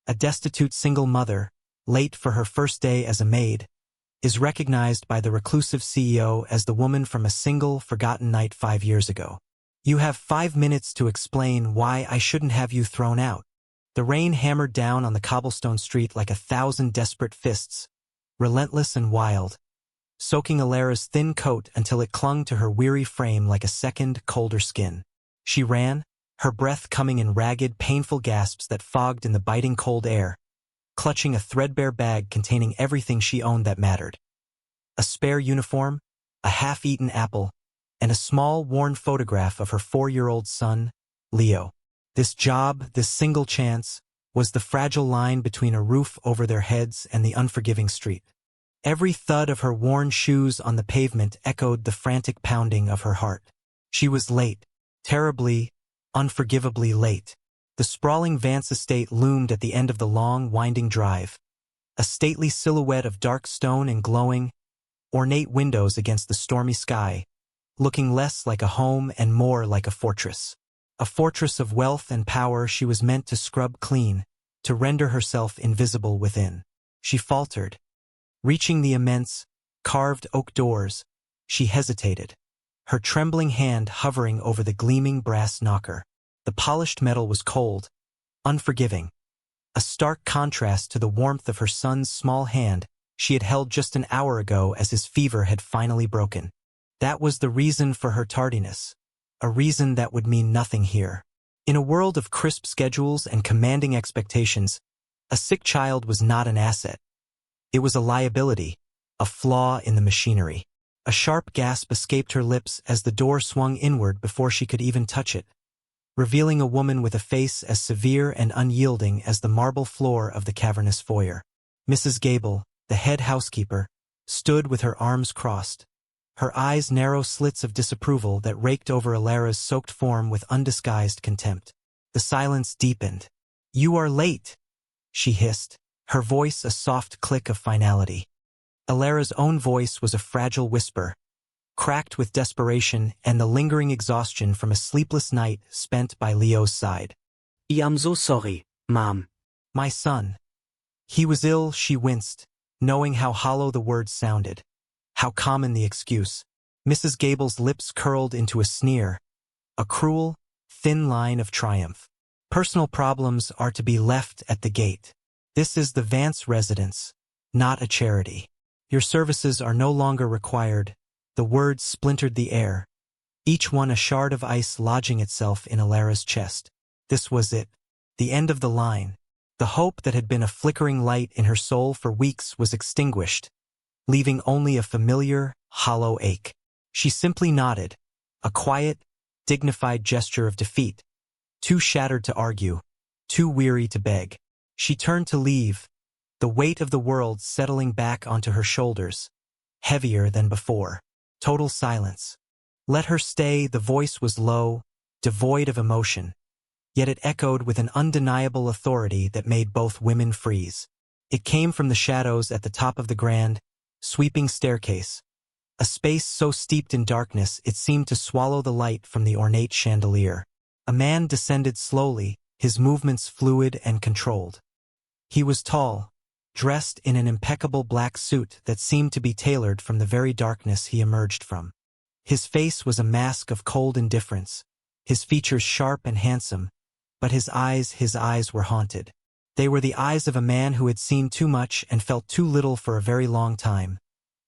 a destitute single mother, late for her first day as a maid, is recognized by the reclusive CEO as the woman from a single, forgotten night 5 years ago. You have 5 minutes to explain why I shouldn't have you thrown out. The rain hammered down on the cobblestone street like 1,000 desperate fists, relentless and wild, soaking Alara's thin coat until it clung to her weary frame like a second, colder skin. She ran, her breath coming in ragged, painful gasps that fogged in the biting cold air, clutching a threadbare bag containing everything she owned that mattered. A spare uniform, a half-eaten apple, and a small, worn photograph of her 4-year-old son, Leo. This job, this single chance, was the fragile line between a roof over their heads and the unforgiving street. Every thud of her worn shoes on the pavement echoed the frantic pounding of her heart. She was late, terribly, unforgivably late. The sprawling Vance estate loomed at the end of the long, winding drive, a stately silhouette of dark stone and glowing, ornate windows against the stormy sky, looking less like a home and more like a fortress. A fortress of wealth and power she was meant to scrub clean, to render herself invisible within. She faltered. Reaching the immense, carved oak doors, she hesitated, her trembling hand hovering over the gleaming brass knocker. The polished metal was cold, unforgiving, a stark contrast to the warmth of her son's small hand she had held just an hour ago as his fever had finally broken. That was the reason for her tardiness, a reason that would mean nothing here. In a world of crisp schedules and commanding expectations, a sick child was not an asset. It was a liability, a flaw in the machinery. A sharp gasp escaped her lips as the door swung inward before she could even touch it, revealing a woman with a face as severe and unyielding as the marble floor of the cavernous foyer. Mrs. Gable, the head housekeeper, stood with her arms crossed, her eyes narrow slits of disapproval that raked over Alara's soaked form with undisguised contempt. The silence deepened. "You are late," she hissed, her voice a soft click of finality. Alara's own voice was a fragile whisper, cracked with desperation and the lingering exhaustion from a sleepless night spent by Leo's side. "I am so sorry, ma'am." "My son." He was ill, she winced, knowing how hollow the words sounded, how common the excuse. Mrs. Gable's lips curled into a sneer, a cruel, thin line of triumph. "Personal problems are to be left at the gate. This is the Vance residence, not a charity. Your services are no longer required." The words splintered the air, each one a shard of ice lodging itself in Alara's chest. This was it, the end of the line. The hope that had been a flickering light in her soul for weeks was extinguished, leaving only a familiar, hollow ache. She simply nodded, a quiet, dignified gesture of defeat, too shattered to argue, too weary to beg. She turned to leave, the weight of the world settling back onto her shoulders, heavier than before. Total silence. Let her stay, the voice was low, devoid of emotion, yet it echoed with an undeniable authority that made both women freeze. It came from the shadows at the top of the grand, sweeping staircase, a space so steeped in darkness it seemed to swallow the light from the ornate chandelier. A man descended slowly, his movements fluid and controlled. He was tall, dressed in an impeccable black suit that seemed to be tailored from the very darkness he emerged from. His face was a mask of cold indifference, his features sharp and handsome, but his eyes were haunted. They were the eyes of a man who had seen too much and felt too little for a very long time,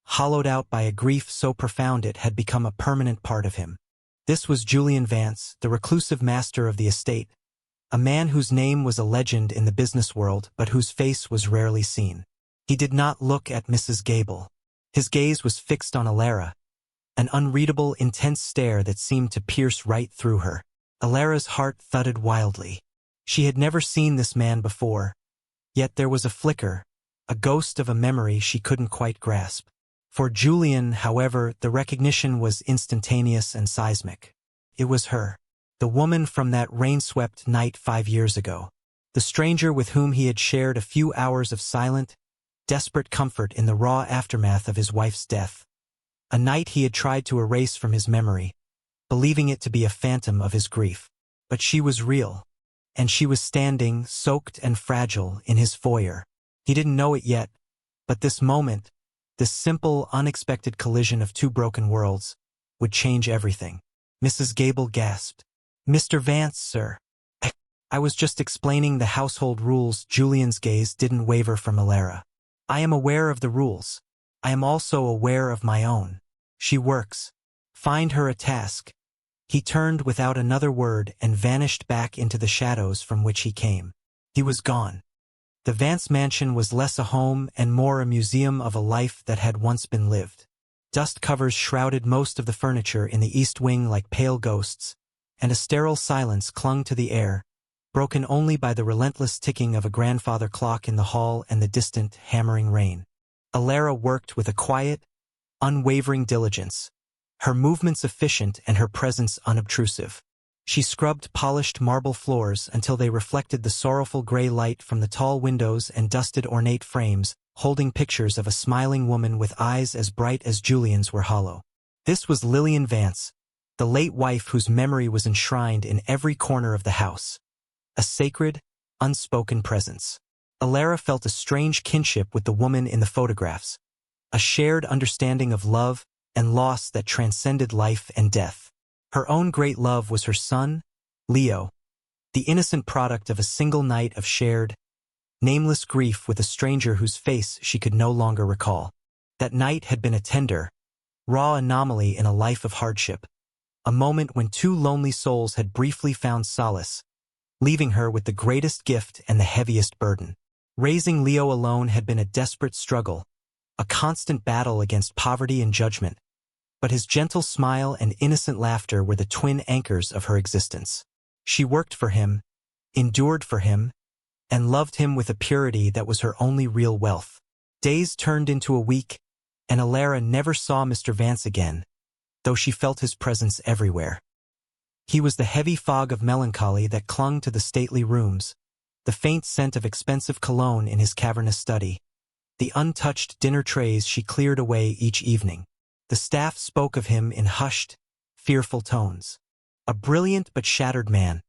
hollowed out by a grief so profound it had become a permanent part of him. This was Julian Vance, the reclusive master of the estate, a man whose name was a legend in the business world but whose face was rarely seen. He did not look at Mrs. Gable. His gaze was fixed on Alara, an unreadable, intense stare that seemed to pierce right through her. Alara's heart thudded wildly. She had never seen this man before, yet there was a flicker, a ghost of a memory she couldn't quite grasp. For Julian, however, the recognition was instantaneous and seismic. It was her. The woman from that rain-swept night 5 years ago. The stranger with whom he had shared a few hours of silent, desperate comfort in the raw aftermath of his wife's death. A night he had tried to erase from his memory, believing it to be a phantom of his grief. But she was real. and she was standing, soaked and fragile, in his foyer. He didn't know it yet, but this moment, this simple, unexpected collision of two broken worlds, would change everything. Mrs. Gable gasped. "Mr. Vance, sir." "I was just explaining the household rules." Julian's gaze didn't waver from Alara. "I am aware of the rules. I am also aware of my own. She works. Find her a task." He turned without another word and vanished back into the shadows from which he came. He was gone. The Vance mansion was less a home and more a museum of a life that had once been lived. Dust covers shrouded most of the furniture in the east wing like pale ghosts, and a sterile silence clung to the air, broken only by the relentless ticking of a grandfather clock in the hall and the distant, hammering rain. Alara worked with a quiet, unwavering diligence, her movements efficient and her presence unobtrusive. She scrubbed polished marble floors until they reflected the sorrowful gray light from the tall windows and dusted ornate frames, holding pictures of a smiling woman with eyes as bright as Julian's were hollow. This was Lillian Vance, the late wife whose memory was enshrined in every corner of the house. A sacred, unspoken presence. Alara felt a strange kinship with the woman in the photographs, a shared understanding of love and loss that transcended life and death. Her own great love was her son, Leo, the innocent product of a single night of shared, nameless grief with a stranger whose face she could no longer recall. That night had been a tender, raw anomaly in a life of hardship, a moment when two lonely souls had briefly found solace, leaving her with the greatest gift and the heaviest burden. Raising Leo alone had been a desperate struggle, a constant battle against poverty and judgment, but his gentle smile and innocent laughter were the twin anchors of her existence. She worked for him, endured for him, and loved him with a purity that was her only real wealth. Days turned into a week, and Alara never saw Mr. Vance again, though she felt his presence everywhere. He was the heavy fog of melancholy that clung to the stately rooms, the faint scent of expensive cologne in his cavernous study, the untouched dinner trays she cleared away each evening. The staff spoke of him in hushed, fearful tones. A brilliant but shattered man,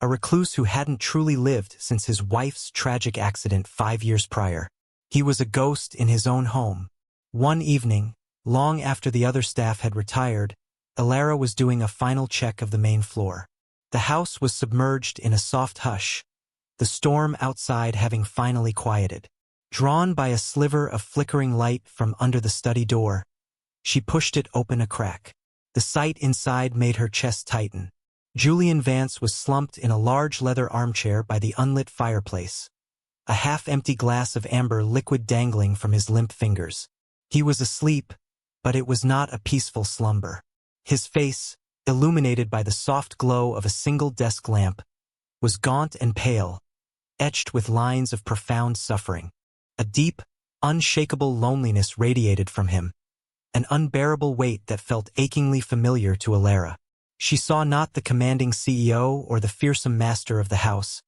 a recluse who hadn't truly lived since his wife's tragic accident 5 years prior. He was a ghost in his own home. One evening, long after the other staff had retired, Alara was doing a final check of the main floor. The house was submerged in a soft hush, the storm outside having finally quieted. Drawn by a sliver of flickering light from under the study door, she pushed it open a crack. The sight inside made her chest tighten. Julian Vance was slumped in a large leather armchair by the unlit fireplace, a half-empty glass of amber liquid dangling from his limp fingers. He was asleep, but it was not a peaceful slumber. His face, illuminated by the soft glow of a single desk lamp, was gaunt and pale, etched with lines of profound suffering. A deep, unshakable loneliness radiated from him, an unbearable weight that felt achingly familiar to Alara. She saw not the commanding CEO or the fearsome master of the house,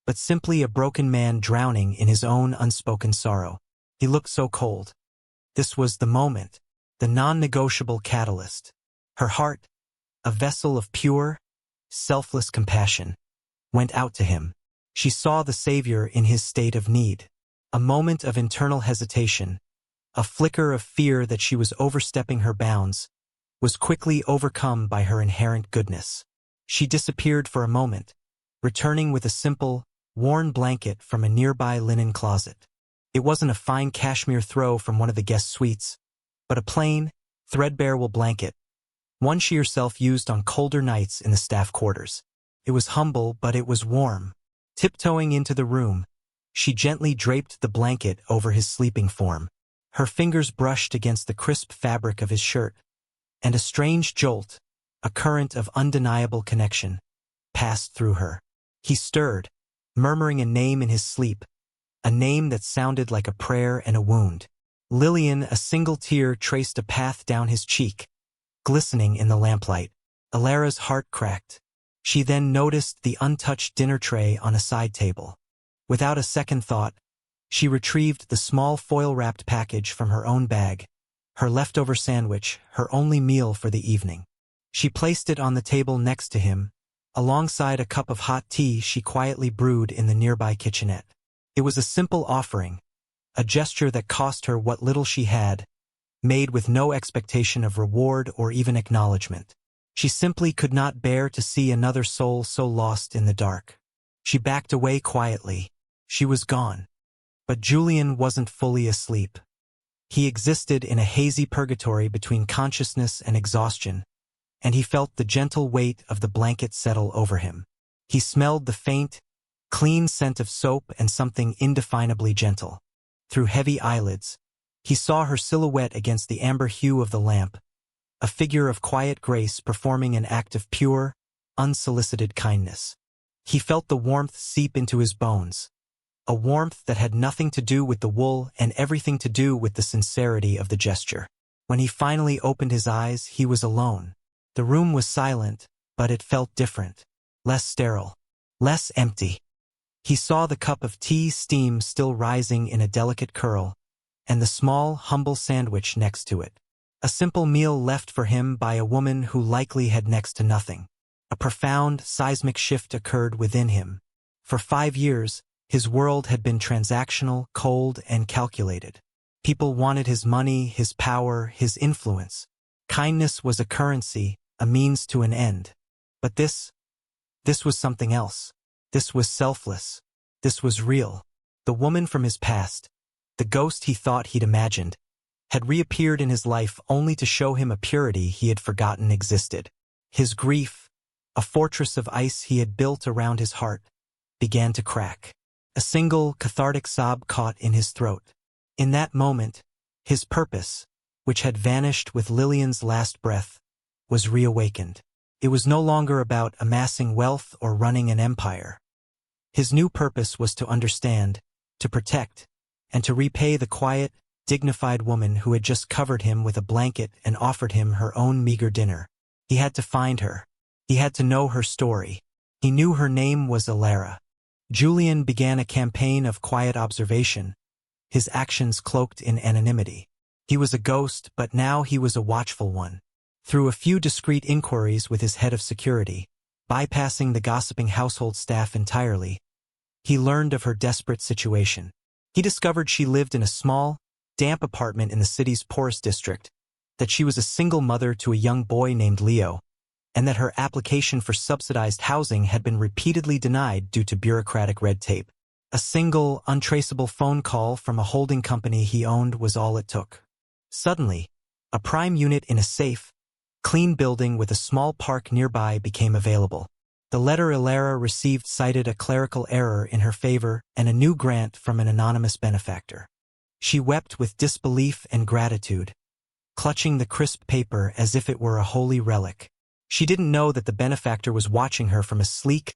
but simply a broken man drowning in his own unspoken sorrow. He looked so cold. This was the moment, the non-negotiable catalyst. Her heart, a vessel of pure, selfless compassion, went out to him. She saw the Savior in his state of need. A moment of internal hesitation, a flicker of fear that she was overstepping her bounds, was quickly overcome by her inherent goodness. She disappeared for a moment, returning with a simple, worn blanket from a nearby linen closet. It wasn't a fine cashmere throw from one of the guest suites, but a plain, threadbare wool blanket, one she herself used on colder nights in the staff quarters. It was humble, but it was warm. Tiptoeing into the room, she gently draped the blanket over his sleeping form. Her fingers brushed against the crisp fabric of his shirt, and a strange jolt, a current of undeniable connection, passed through her. He stirred, murmuring a name in his sleep, a name that sounded like a prayer and a wound. Lillian, a single tear traced a path down his cheek, glistening in the lamplight. Alara's heart cracked. She then noticed the untouched dinner tray on a side table. Without a second thought, she retrieved the small foil-wrapped package from her own bag, her leftover sandwich, her only meal for the evening. She placed it on the table next to him, alongside a cup of hot tea she quietly brewed in the nearby kitchenette. It was a simple offering, a gesture that cost her what little she had, made with no expectation of reward or even acknowledgement. She simply could not bear to see another soul so lost in the dark. She backed away quietly. She was gone. But Julian wasn't fully asleep. He existed in a hazy purgatory between consciousness and exhaustion, and he felt the gentle weight of the blanket settle over him. He smelled the faint, clean scent of soap and something indefinably gentle. Through heavy eyelids, he saw her silhouette against the amber hue of the lamp, a figure of quiet grace performing an act of pure, unsolicited kindness. He felt the warmth seep into his bones, a warmth that had nothing to do with the wool and everything to do with the sincerity of the gesture. When he finally opened his eyes, he was alone. The room was silent, but it felt different, less sterile, less empty. He saw the cup of tea steam still rising in a delicate curl, and the small, humble sandwich next to it. A simple meal left for him by a woman who likely had next to nothing. A profound, seismic shift occurred within him. For 5 years, his world had been transactional, cold, and calculated. People wanted his money, his power, his influence. Kindness was a currency, a means to an end. But this was something else. This was selfless. This was real. The woman from his past, the ghost he thought he'd imagined, had reappeared in his life only to show him a purity he had forgotten existed. His grief, a fortress of ice he had built around his heart, began to crack. A single, cathartic sob caught in his throat. In that moment, his purpose, which had vanished with Lillian's last breath, was reawakened. It was no longer about amassing wealth or running an empire. His new purpose was to understand, to protect, and to repay the quiet, dignified woman who had just covered him with a blanket and offered him her own meager dinner. He had to find her. He had to know her story. He knew her name was Alara. Julian began a campaign of quiet observation, his actions cloaked in anonymity. He was a ghost, but now he was a watchful one. Through a few discreet inquiries with his head of security, bypassing the gossiping household staff entirely, he learned of her desperate situation. He discovered she lived in a small, damp apartment in the city's poorest district, that she was a single mother to a young boy named Leo, and that her application for subsidized housing had been repeatedly denied due to bureaucratic red tape. A single, untraceable phone call from a holding company he owned was all it took. Suddenly, a prime unit in a safe, clean building with a small park nearby became available. The letter Alara received cited a clerical error in her favor and a new grant from an anonymous benefactor. She wept with disbelief and gratitude, clutching the crisp paper as if it were a holy relic. She didn't know that the benefactor was watching her from a sleek,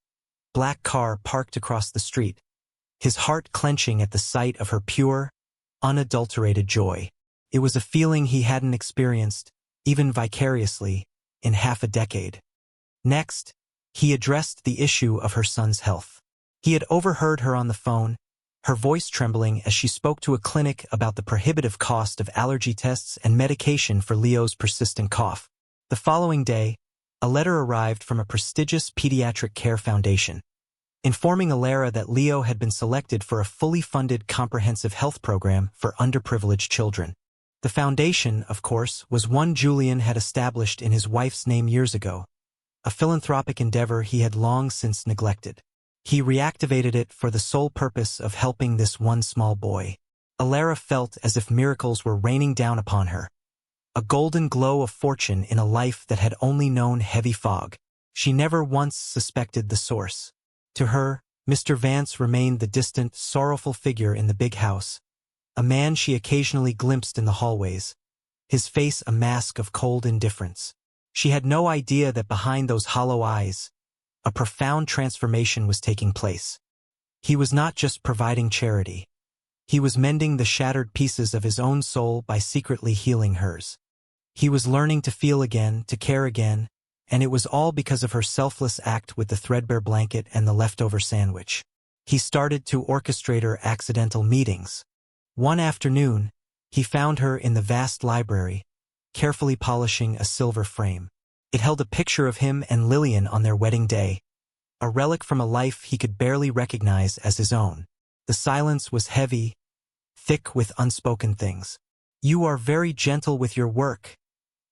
black car parked across the street, his heart clenching at the sight of her pure, unadulterated joy. It was a feeling he hadn't experienced, even vicariously, in half a decade. Next, he addressed the issue of her son's health. He had overheard her on the phone, her voice trembling as she spoke to a clinic about the prohibitive cost of allergy tests and medication for Leo's persistent cough. The following day, a letter arrived from a prestigious pediatric care foundation, informing Alara that Leo had been selected for a fully funded comprehensive health program for underprivileged children. The foundation, of course, was one Julian had established in his wife's name years ago, a philanthropic endeavor he had long since neglected. He reactivated it for the sole purpose of helping this one small boy. Alara felt as if miracles were raining down upon her, a golden glow of fortune in a life that had only known heavy fog. She never once suspected the source. To her, Mr. Vance remained the distant, sorrowful figure in the big house, a man she occasionally glimpsed in the hallways, his face a mask of cold indifference. She had no idea that behind those hollow eyes, a profound transformation was taking place. He was not just providing charity. He was mending the shattered pieces of his own soul by secretly healing hers. He was learning to feel again, to care again, and it was all because of her selfless act with the threadbare blanket and the leftover sandwich. He started to orchestrate her accidental meetings. One afternoon, he found her in the vast library, carefully polishing a silver frame. It held a picture of him and Lillian on their wedding day, a relic from a life he could barely recognize as his own. The silence was heavy, thick with unspoken things. "You are very gentle with your work,"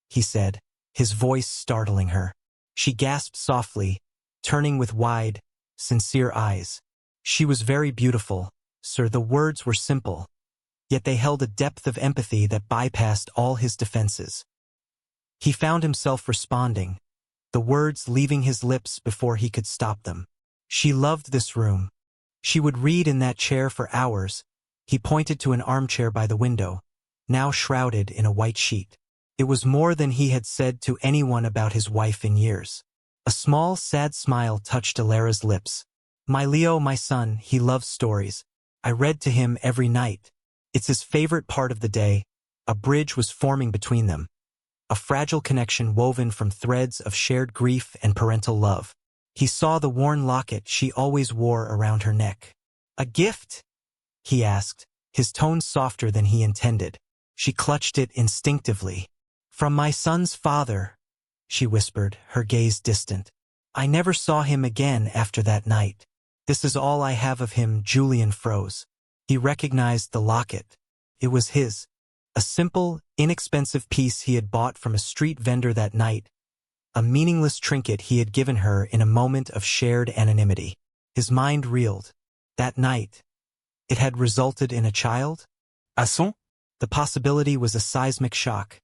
he said, his voice startling her. She gasped softly, turning with wide, sincere eyes. She was very beautiful, sir. The words were simple, yet they held a depth of empathy that bypassed all his defenses. He found himself responding, the words leaving his lips before he could stop them. She loved this room. She would read in that chair for hours. He pointed to an armchair by the window, now shrouded in a white sheet. It was more than he had said to anyone about his wife in years. A small, sad smile touched Alara's lips. "My Leo, my son, he loves stories. I read to him every night. It's his favorite part of the day." A bridge was forming between them, a fragile connection woven from threads of shared grief and parental love. He saw the worn locket she always wore around her neck. "A gift?" he asked, his tone softer than he intended. She clutched it instinctively. "From my son's father," she whispered, her gaze distant. "I never saw him again after that night. This is all I have of him." Julian froze. He recognized the locket. It was his. A simple, inexpensive piece he had bought from a street vendor that night. A meaningless trinket he had given her in a moment of shared anonymity. His mind reeled. That night, it had resulted in a child? À son? The possibility was a seismic shock,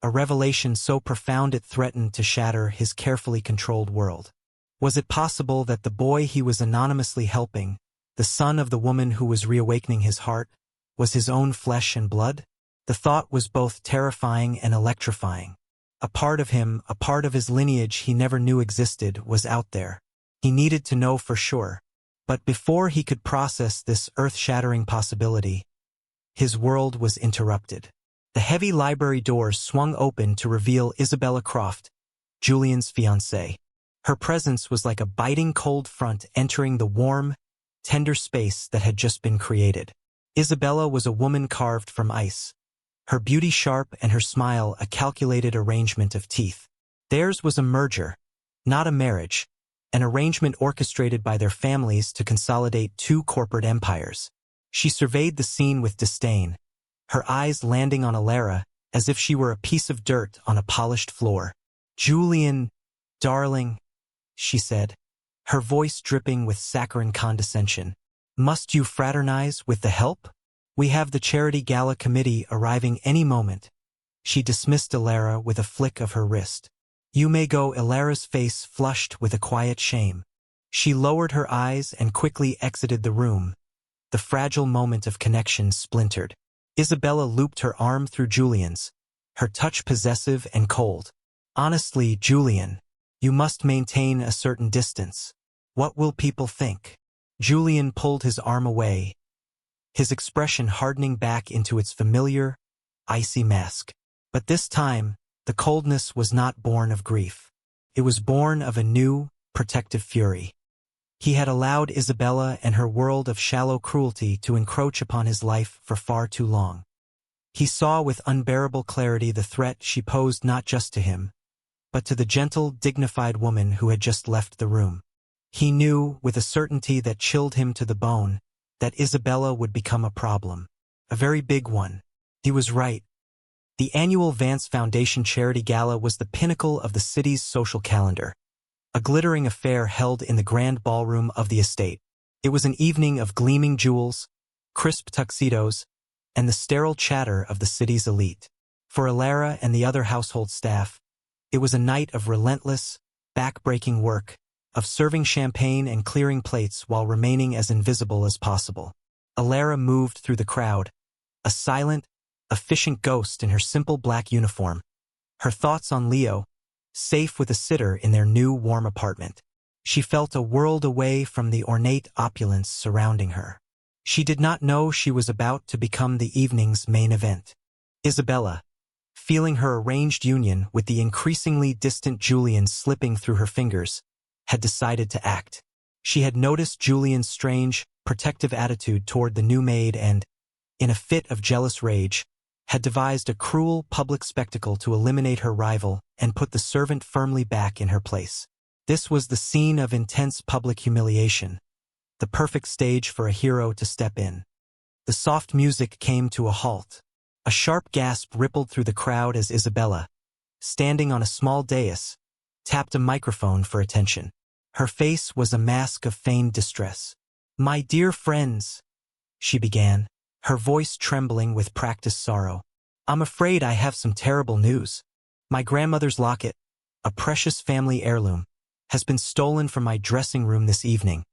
a revelation so profound it threatened to shatter his carefully controlled world. Was it possible that the boy he was anonymously helping, the son of the woman who was reawakening his heart, was his own flesh and blood? The thought was both terrifying and electrifying. A part of him, a part of his lineage he never knew existed, was out there. He needed to know for sure. But before he could process this earth-shattering possibility, his world was interrupted. The heavy library doors swung open to reveal Isabella Croft, Julian's fiancée. Her presence was like a biting cold front entering the warm, tender space that had just been created. Isabella was a woman carved from ice, her beauty sharp and her smile a calculated arrangement of teeth. Theirs was a merger, not a marriage, an arrangement orchestrated by their families to consolidate two corporate empires. She surveyed the scene with disdain, her eyes landing on Alara as if she were a piece of dirt on a polished floor. "Julian, darling," she said, her voice dripping with saccharine condescension. "Must you fraternize with the help? We have the charity gala committee arriving any moment." She dismissed Alara with a flick of her wrist. "You may go." Alara's face flushed with a quiet shame. She lowered her eyes and quickly exited the room. The fragile moment of connection splintered. Isabella looped her arm through Julian's, her touch possessive and cold. "Honestly, Julian, you must maintain a certain distance. What will people think?" Julian pulled his arm away, his expression hardening back into its familiar, icy mask. But this time, the coldness was not born of grief. It was born of a new, protective fury. He had allowed Isabella and her world of shallow cruelty to encroach upon his life for far too long. He saw with unbearable clarity the threat she posed not just to him, but to the gentle, dignified woman who had just left the room. He knew, with a certainty that chilled him to the bone, that Isabella would become a problem. A very big one. He was right. The annual Vance Foundation Charity Gala was the pinnacle of the city's social calendar, a glittering affair held in the grand ballroom of the estate. It was an evening of gleaming jewels, crisp tuxedos, and the sterile chatter of the city's elite. For Alara and the other household staff, it was a night of relentless, back-breaking work, of serving champagne and clearing plates while remaining as invisible as possible. Alara moved through the crowd, a silent, efficient ghost in her simple black uniform, her thoughts on Leo, safe with a sitter in their new warm apartment. She felt a world away from the ornate opulence surrounding her. She did not know she was about to become the evening's main event. Isabella, feeling her arranged union with the increasingly distant Julian slipping through her fingers, had decided to act. She had noticed Julian's strange, protective attitude toward the new maid and, in a fit of jealous rage, had devised a cruel public spectacle to eliminate her rival and put the servant firmly back in her place. This was the scene of intense public humiliation, the perfect stage for a hero to step in. The soft music came to a halt. A sharp gasp rippled through the crowd as Isabella, standing on a small dais, tapped a microphone for attention. Her face was a mask of feigned distress. "My dear friends," she began, her voice trembling with practiced sorrow. "I'm afraid I have some terrible news. My grandmother's locket, a precious family heirloom, has been stolen from my dressing room this evening."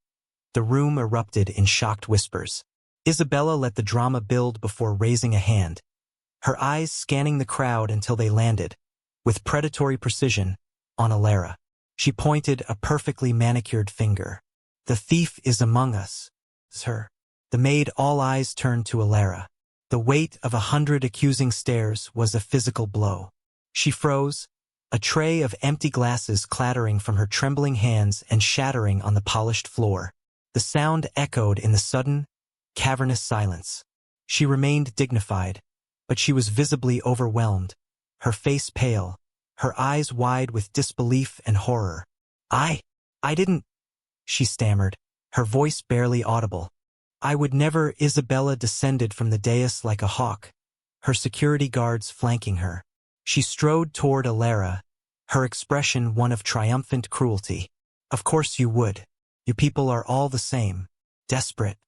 The room erupted in shocked whispers. Isabella let the drama build before raising a hand, her eyes scanning the crowd until they landed, with predatory precision, on Alara. She pointed a perfectly manicured finger. "The thief is among us, sir." The maid, all eyes turned to Alara. The weight of 100 accusing stares was a physical blow. She froze, a tray of empty glasses clattering from her trembling hands and shattering on the polished floor. The sound echoed in the sudden, cavernous silence. She remained dignified, but she was visibly overwhelmed, her face pale, her eyes wide with disbelief and horror. I didn't," she stammered, her voice barely audible. "I would never." Isabella descended from the dais like a hawk, her security guards flanking her. She strode toward Alara, her expression one of triumphant cruelty. "Of course you would. You people are all the same. Desperate.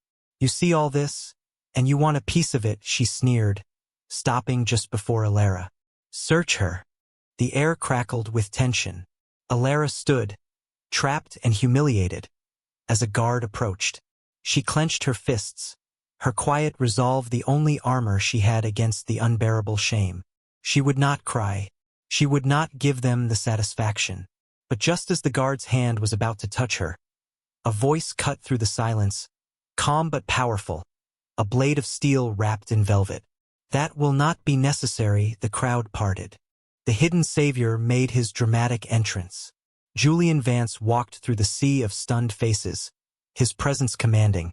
You see all this, and you want a piece of it," she sneered, stopping just before Alara. "Search her." The air crackled with tension. Alara stood, trapped and humiliated, as a guard approached. She clenched her fists, her quiet resolve the only armor she had against the unbearable shame. She would not cry. She would not give them the satisfaction. But just as the guard's hand was about to touch her, a voice cut through the silence, calm but powerful, a blade of steel wrapped in velvet. "That will not be necessary." The crowd parted. The hidden savior made his dramatic entrance. Julian Vance walked through the sea of stunned faces, his presence commanding,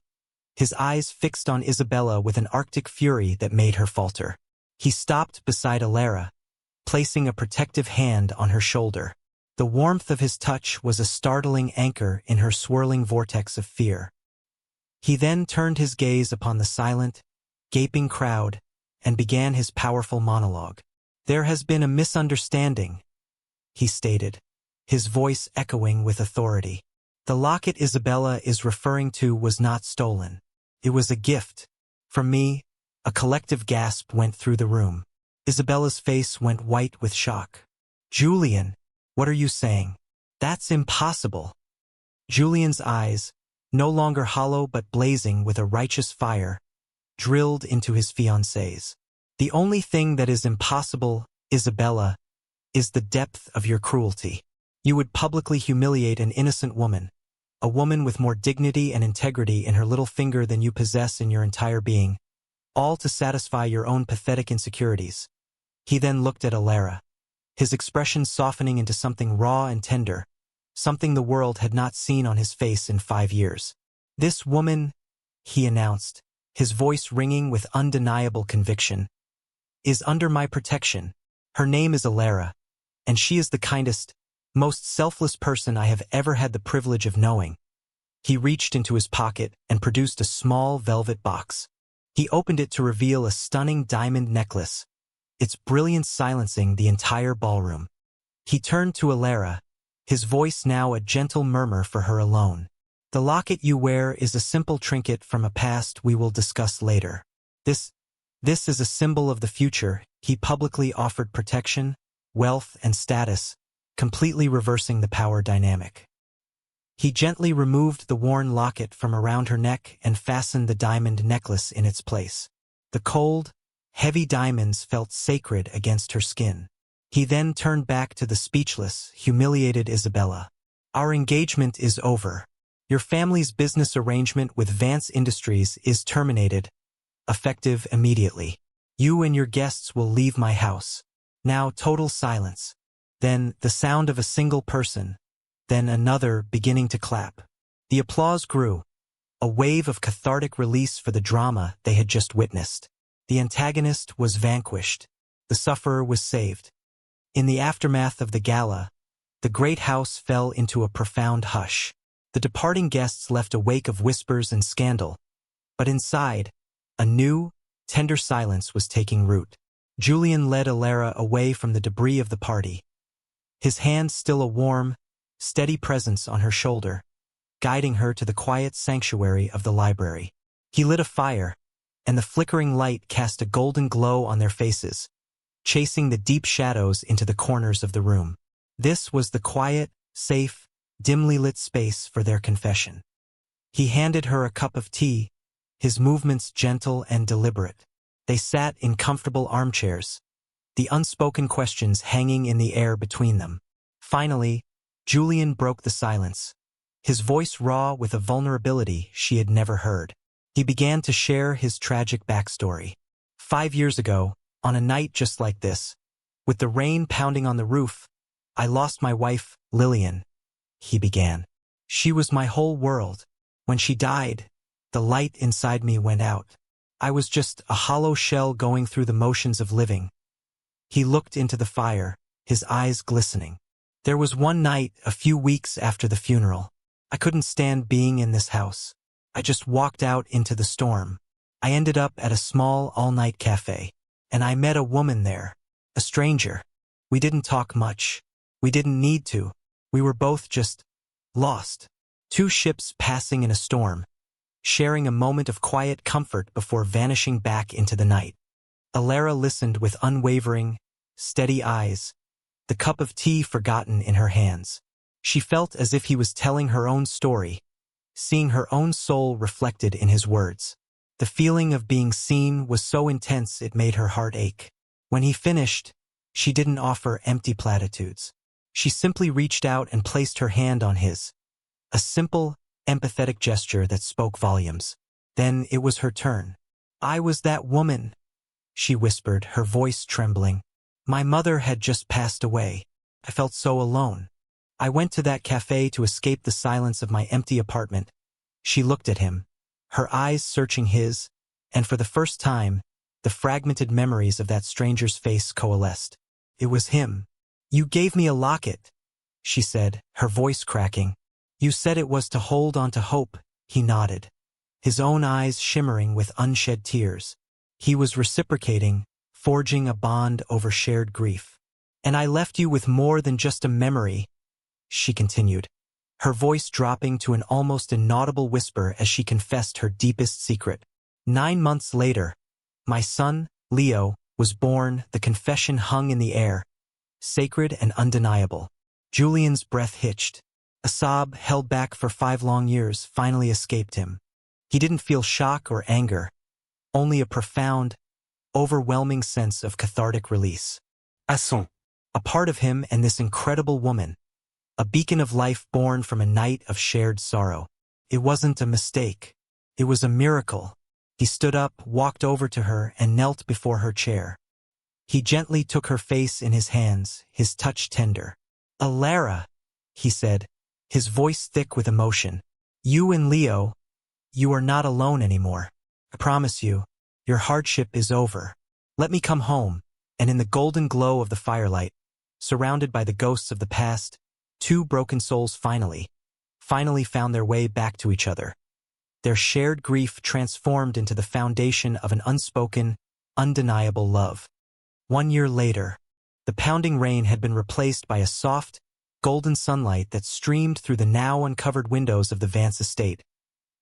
his eyes fixed on Isabella with an arctic fury that made her falter. He stopped beside Alara, placing a protective hand on her shoulder. The warmth of his touch was a startling anchor in her swirling vortex of fear. He then turned his gaze upon the silent, gaping crowd and began his powerful monologue. "There has been a misunderstanding," he stated, his voice echoing with authority. "The locket Isabella is referring to was not stolen. It was a gift. From me." A collective gasp went through the room. Isabella's face went white with shock. "Julian, what are you saying? That's impossible." Julian's eyes, no longer hollow but blazing with a righteous fire, drilled into his fiancée's. "The only thing that is impossible, Isabella, is the depth of your cruelty. You would publicly humiliate an innocent woman, a woman with more dignity and integrity in her little finger than you possess in your entire being, all to satisfy your own pathetic insecurities." He then looked at Alara, his expression softening into something raw and tender, something the world had not seen on his face in 5 years. "This woman," he announced, his voice ringing with undeniable conviction, "is under my protection. Her name is Alara, and she is the kindest, most selfless person I have ever had the privilege of knowing." He reached into his pocket and produced a small velvet box. He opened it to reveal a stunning diamond necklace, its brilliance silencing the entire ballroom. He turned to Alara, his voice now a gentle murmur for her alone. "The locket you wear is a simple trinket from a past we will discuss later. This is a symbol of the future." He publicly offered protection, wealth, and status, completely reversing the power dynamic. He gently removed the worn locket from around her neck and fastened the diamond necklace in its place. The cold, heavy diamonds felt sacred against her skin. He then turned back to the speechless, humiliated Isabella. "Our engagement is over. Your family's business arrangement with Vance Industries is terminated, effective immediately. You and your guests will leave my house." Now total silence. Then the sound of a single person, then another beginning to clap. The applause grew, a wave of cathartic release for the drama they had just witnessed. The antagonist was vanquished. The sufferer was saved. In the aftermath of the gala, The great house fell into a profound hush. The departing guests left a wake of whispers and scandal, but inside, a new, tender silence was taking root. Julian led Alara away from the debris of the party, his hand still a warm, steady presence on her shoulder, guiding her to the quiet sanctuary of the library. He lit a fire, and the flickering light cast a golden glow on their faces, chasing the deep shadows into the corners of the room. This was the quiet, safe, dimly lit space for their confession. He handed her a cup of tea, his movements gentle and deliberate. They sat in comfortable armchairs, the unspoken questions hanging in the air between them. Finally, Julian broke the silence, his voice raw with a vulnerability she had never heard. He began to share his tragic backstory. 5 years ago, on a night just like this, with the rain pounding on the roof, I lost my wife, Lillian, he began. She was my whole world. When she died, the light inside me went out. I was just a hollow shell going through the motions of living. He looked into the fire, his eyes glistening. There was one night, a few weeks after the funeral. I couldn't stand being in this house. I just walked out into the storm. I ended up at a small all-night cafe, and I met a woman there, a stranger. We didn't talk much. We didn't need to. We were both just lost. Two ships passing in a storm, sharing a moment of quiet comfort before vanishing back into the night. Alara listened with unwavering, steady eyes, the cup of tea forgotten in her hands. She felt as if he was telling her own story, seeing her own soul reflected in his words. The feeling of being seen was so intense it made her heart ache. When he finished, she didn't offer empty platitudes. She simply reached out and placed her hand on his, a simple, empathetic gesture that spoke volumes. Then it was her turn. I was that woman, she whispered, her voice trembling. My mother had just passed away. I felt so alone. I went to that cafe to escape the silence of my empty apartment. She looked at him, her eyes searching his, and for the first time, the fragmented memories of that stranger's face coalesced. It was him. You gave me a locket, she said, her voice cracking. You said it was to hold on to hope, he nodded, his own eyes shimmering with unshed tears. He was reciprocating, forging a bond over shared grief. And I left you with more than just a memory, she continued, her voice dropping to an almost inaudible whisper as she confessed her deepest secret. 9 months later, my son, Leo, was born. The confession hung in the air, sacred and undeniable. Julian's breath hitched. A sob, held back for 5 long years, finally escaped him. He didn't feel shock or anger, only a profound, overwhelming sense of cathartic release. A part of him and this incredible woman, a beacon of life born from a night of shared sorrow. It wasn't a mistake. It was a miracle. He stood up, walked over to her, and knelt before her chair. He gently took her face in his hands, his touch tender. Alara, he said, his voice thick with emotion. You and Leo, you are not alone anymore. I promise you, your hardship is over. Let me come home. And in the golden glow of the firelight, surrounded by the ghosts of the past, 2 broken souls finally found their way back to each other. Their shared grief transformed into the foundation of an unspoken, undeniable love. 1 year later, the pounding rain had been replaced by a soft, golden sunlight that streamed through the now uncovered windows of the Vance estate,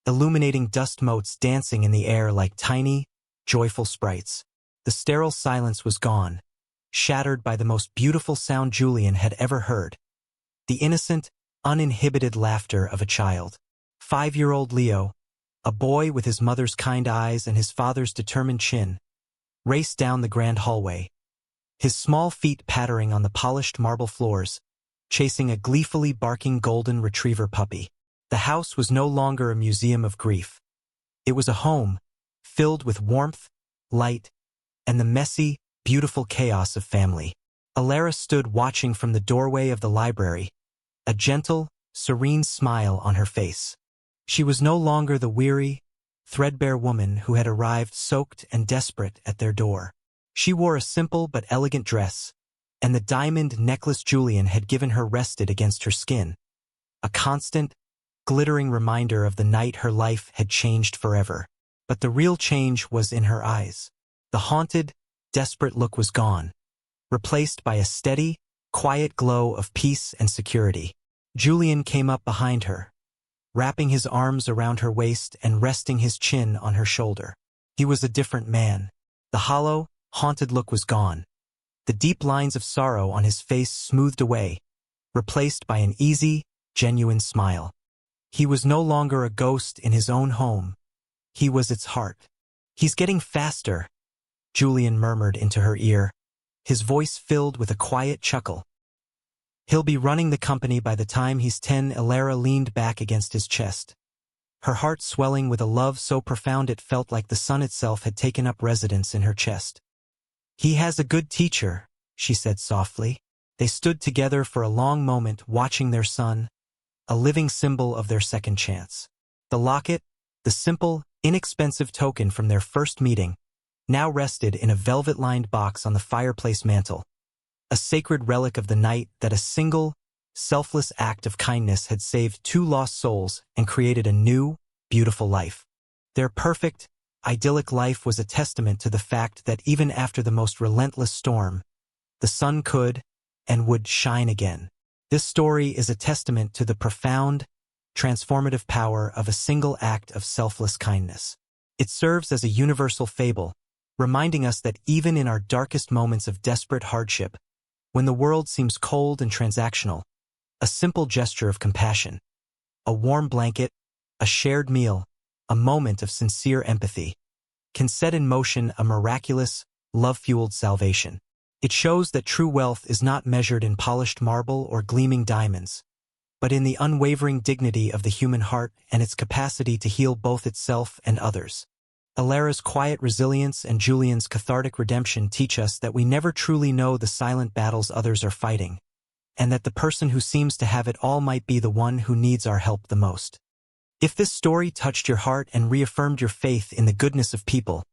illuminating dust motes dancing in the air like tiny, joyful sprites. The sterile silence was gone, shattered by the most beautiful sound Julian had ever heard. The innocent, uninhibited laughter of a child. 5-year-old Leo, a boy with his mother's kind eyes and his father's determined chin, raced down the grand hallway, his small feet pattering on the polished marble floors, chasing a gleefully barking golden retriever puppy. The house was no longer a museum of grief. It was a home, filled with warmth, light, and the messy, beautiful chaos of family. Alara stood watching from the doorway of the library, a gentle, serene smile on her face. She was no longer the weary, threadbare woman who had arrived soaked and desperate at their door. She wore a simple but elegant dress, and the diamond necklace Julian had given her rested against her skin, a constant, glittering reminder of the night her life had changed forever. But the real change was in her eyes. The haunted, desperate look was gone, replaced by a steady, quiet glow of peace and security. Julian came up behind her, wrapping his arms around her waist and resting his chin on her shoulder. He was a different man. The hollow, haunted look was gone. The deep lines of sorrow on his face smoothed away, replaced by an easy, genuine smile. He was no longer a ghost in his own home. He was its heart. "He's getting faster," Julian murmured into her ear, his voice filled with a quiet chuckle. "He'll be running the company by the time he's 10." Elara leaned back against his chest, her heart swelling with a love so profound it felt like the sun itself had taken up residence in her chest. "He has a good teacher," she said softly. They stood together for a long moment watching their son, a living symbol of their second chance. The locket, the simple, inexpensive token from their first meeting, now rested in a velvet-lined box on the fireplace mantel, a sacred relic of the night that a single, selfless act of kindness had saved two lost souls and created a new, beautiful life. Their perfect, idyllic life was a testament to the fact that even after the most relentless storm, the sun could and would shine again. This story is a testament to the profound, transformative power of a single act of selfless kindness. It serves as a universal fable, reminding us that even in our darkest moments of desperate hardship, when the world seems cold and transactional, a simple gesture of compassion, a warm blanket, a shared meal, a moment of sincere empathy, can set in motion a miraculous, love-fueled salvation. It shows that true wealth is not measured in polished marble or gleaming diamonds, but in the unwavering dignity of the human heart and its capacity to heal both itself and others. Elara's quiet resilience and Julian's cathartic redemption teach us that we never truly know the silent battles others are fighting, and that the person who seems to have it all might be the one who needs our help the most. If this story touched your heart and reaffirmed your faith in the goodness of people,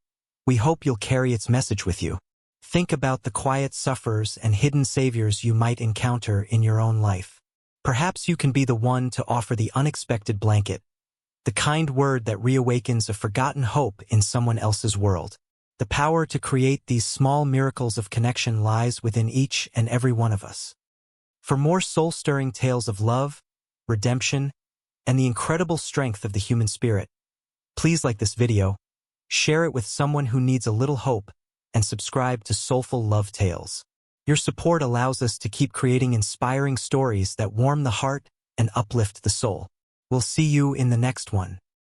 we hope you'll carry its message with you. Think about the quiet sufferers and hidden saviors you might encounter in your own life. Perhaps you can be the one to offer the unexpected blanket, the kind word that reawakens a forgotten hope in someone else's world. The power to create these small miracles of connection lies within each and every one of us. For more soul-stirring tales of love, redemption, and the incredible strength of the human spirit, please like this video, share it with someone who needs a little hope, and subscribe to Soulful Love Tales. Your support allows us to keep creating inspiring stories that warm the heart and uplift the soul. We'll see you in the next one.